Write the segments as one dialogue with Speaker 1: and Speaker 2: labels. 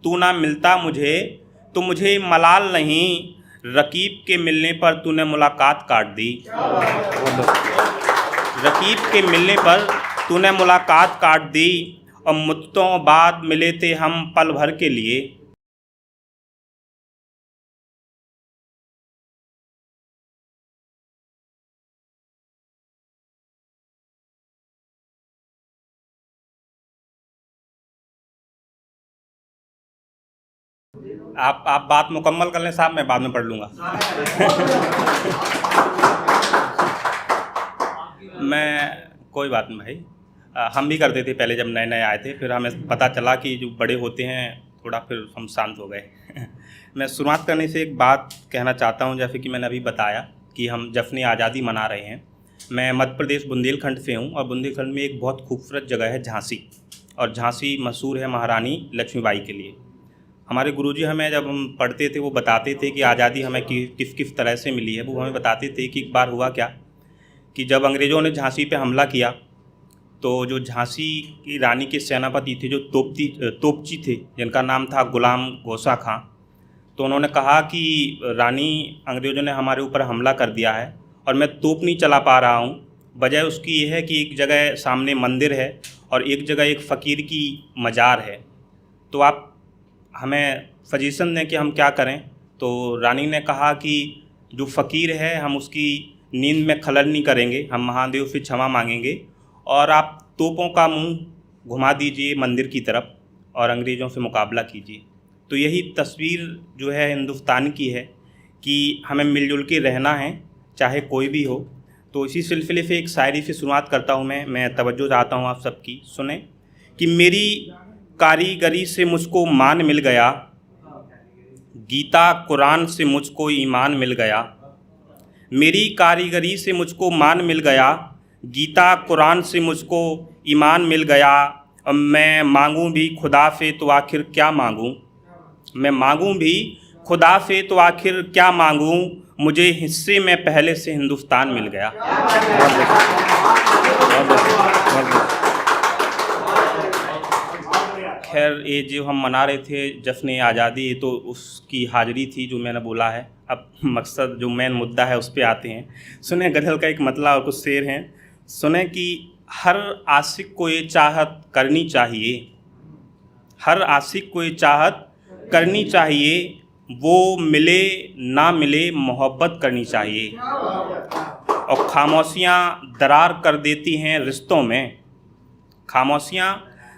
Speaker 1: तू ना मिलता मुझे तो मुझे मलाल नहीं, रकीब के मिलने पर तूने मुलाकात काट दी। रकीब के मिलने पर तूने मुलाकात काट दी, और मुद्दतों बाद मिले थे हम पल भर के लिए। आप बात मुकम्मल कर लें साहब, मैं बाद में पढ़ लूँगा। मैं कोई बात नहीं भाई, हम भी करते थे पहले जब नए नए आए थे, फिर हमें पता चला कि जो बड़े होते हैं थोड़ा, फिर हम शांत हो गए। मैं शुरुआत करने से एक बात कहना चाहता हूँ। जैसे कि मैंने अभी बताया कि हम जश्न आज़ादी मना रहे हैं। मैं मध्य प्रदेश बुंदेलखंड से हूँ, और बुंदेलखंड में एक बहुत खूबसूरत जगह है झांसी, और झांसी मशहूर है महारानी लक्ष्मीबाई के लिए। हमारे गुरुजी हमें जब हम पढ़ते थे वो बताते थे कि आज़ादी हमें किस किस तरह से मिली है। वो हमें बताते थे कि एक बार हुआ क्या कि जब अंग्रेज़ों ने झांसी पे हमला किया, तो जो झांसी की रानी के सेनापति थे, जो तोपची थे, जिनका नाम था गुलाम गोसा खां, तो उन्होंने कहा कि रानी, अंग्रेज़ों ने हमारे ऊपर हमला कर दिया है और मैं तोप नहीं चला पा रहा हूँ। वजह उसकी ये है कि एक जगह सामने मंदिर है और एक जगह एक फ़कीर की मज़ार है, तो आप हमें सजेशन दें कि हम क्या करें। तो रानी ने कहा कि जो फ़कीर है हम उसकी नींद में खलल नहीं करेंगे, हम महादेव से क्षमा मांगेंगे, और आप तोपों का मुंह घुमा दीजिए मंदिर की तरफ और अंग्रेज़ों से मुकाबला कीजिए। तो यही तस्वीर जो है हिंदुस्तान की है कि हमें मिलजुल के रहना है, चाहे कोई भी हो। तो इसी सिलसिले से एक शायरी से शुरुआत करता हूँ। मैं तवज्जो चाहता हूँ आप सबकी, सुने कि मेरी कारीगरी से मुझको मान मिल गया, गीता कुरान से मुझको ईमान मिल गया। मेरी कारीगरी से मुझको मान मिल गया, गीता कुरान से मुझको ईमान मिल गया। अब मैं मांगूं भी खुदा से तो आखिर क्या मांगूं, मैं मांगूं भी खुदा से तो आखिर क्या मांगूं, मुझे हिस्से में पहले से हिंदुस्तान मिल गया। खैर, ये जो हम मना रहे थे जश्न आज़ादी, तो उसकी हाजिरी थी जो मैंने बोला है। अब मकसद, जो मेन मुद्दा है, उस पर आते हैं। सुने गज़ल का एक मतलब और कुछ शेर हैं। सुने कि हर आशिक को ये चाहत करनी चाहिए, हर आशिक को ये चाहत करनी चाहिए, वो मिले ना मिले मोहब्बत करनी चाहिए। और खामोशियाँ दरार कर देती हैं रिश्तों में, खामोशियाँ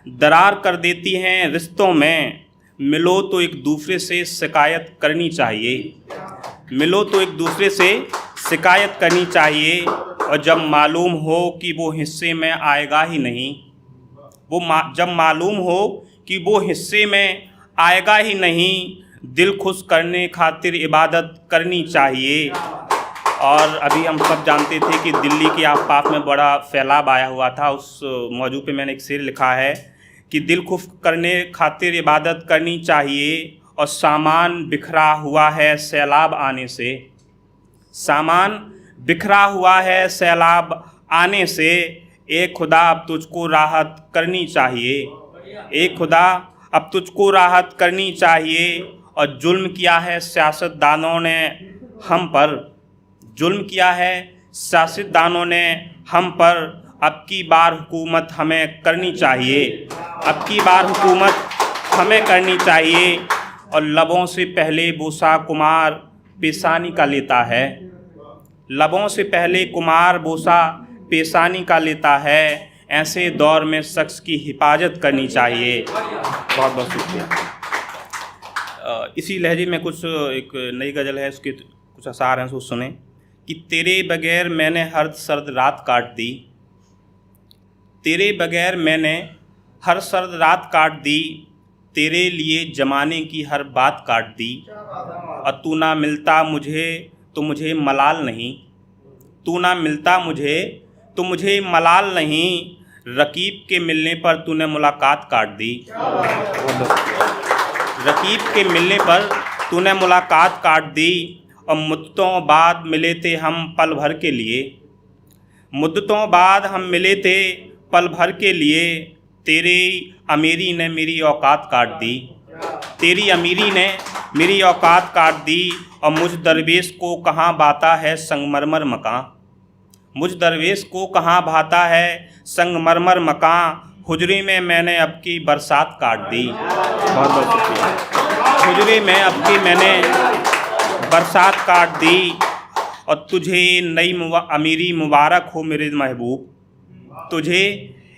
Speaker 1: दरार कर देती हैं रिश्तों में, मिलो तो एक दूसरे से शिकायत करनी चाहिए, मिलो तो एक दूसरे से शिकायत करनी चाहिए। और जब मालूम हो कि वो हिस्से में आएगा ही नहीं, जब मालूम हो कि वो हिस्से में आएगा ही नहीं, दिल खुश करने खातिर इबादत करनी चाहिए। और अभी हम सब जानते थे कि दिल्ली के आसपास में बड़ा सैलाब आया हुआ था। उस मौजू पे मैंने एक शेर लिखा है कि दिल खुश करने खातिर इबादत करनी चाहिए, और सामान बिखरा हुआ है सैलाब आने से, सामान बिखरा हुआ है सैलाब आने से, ए खुदा अब तुझको राहत करनी चाहिए, ए खुदा अब तुझको राहत करनी चाहिए। और जुल्म किया है सियासतदानों ने हम पर, जुल्म किया है सियासतदानों ने हम पर, अब की बार हुकूमत हमें करनी चाहिए, अब की बार हुकूमत हमें करनी चाहिए। और लबों से पहले बोसा कुमार पेशानी का लेता है, लबों से पहले कुमार बोसा पेशानी का लेता है, ऐसे दौर में शख्स की हिफाजत करनी चाहिए। बहुत बहुत शुक्रिया। इसी लहजे में कुछ एक नई गज़ल है, उसके कुछ अशार हैं, उसको सुने कि तेरे बगैर मैंने हर सर्द रात काट दी, तेरे बगैर मैंने हर सर्द रात काट दी, तेरे लिए ज़माने की हर बात काट दी। और तू ना मिलता मुझे तो मुझे मलाल नहीं, तू ना मिलता मुझे तो मुझे मलाल नहीं, रकीब के मिलने पर तूने मुलाकात काट दी, रकीब के मिलने पर तूने मुलाकात काट दी। और मुद्दतों बाद मिले थे हम पल भर के लिए, मुद्दतों बाद हम मिले थे पल भर के लिए, तेरे अमीरी ने मेरी औकात काट दी। तेरी अमीरी ने मेरी औकात काट दी, और मुझ दरवेश को कहाँ भाता है संगमरमर मकान। मुझ दरवेश को कहाँ भाता है संगमरमर मकान, हुजरे में मैंने अब की बरसात काट दी। बहुत बहुत शुक्रिया। हुजरे में अब की मैंने बरसात काट दी, और तुझे नई अमीरी मुबारक हो मेरे महबूब। तुझे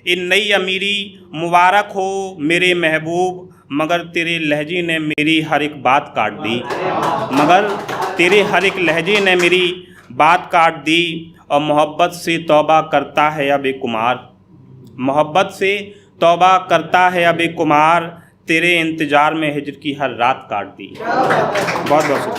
Speaker 1: ये नई अमीरी मुबारक हो मेरे महबूब, मगर तेरे लहजे ने मेरी हर एक बात काट दी। मगर तेरे हर एक लहजे ने मेरी बात काट दी, और मोहब्बत से तौबा करता है अब एक कुमार। मोहब्बत से तौबा करता है अब एक कुमार, तेरे इंतज़ार में हिज्र की हर रात काट दी। बहुत बहुत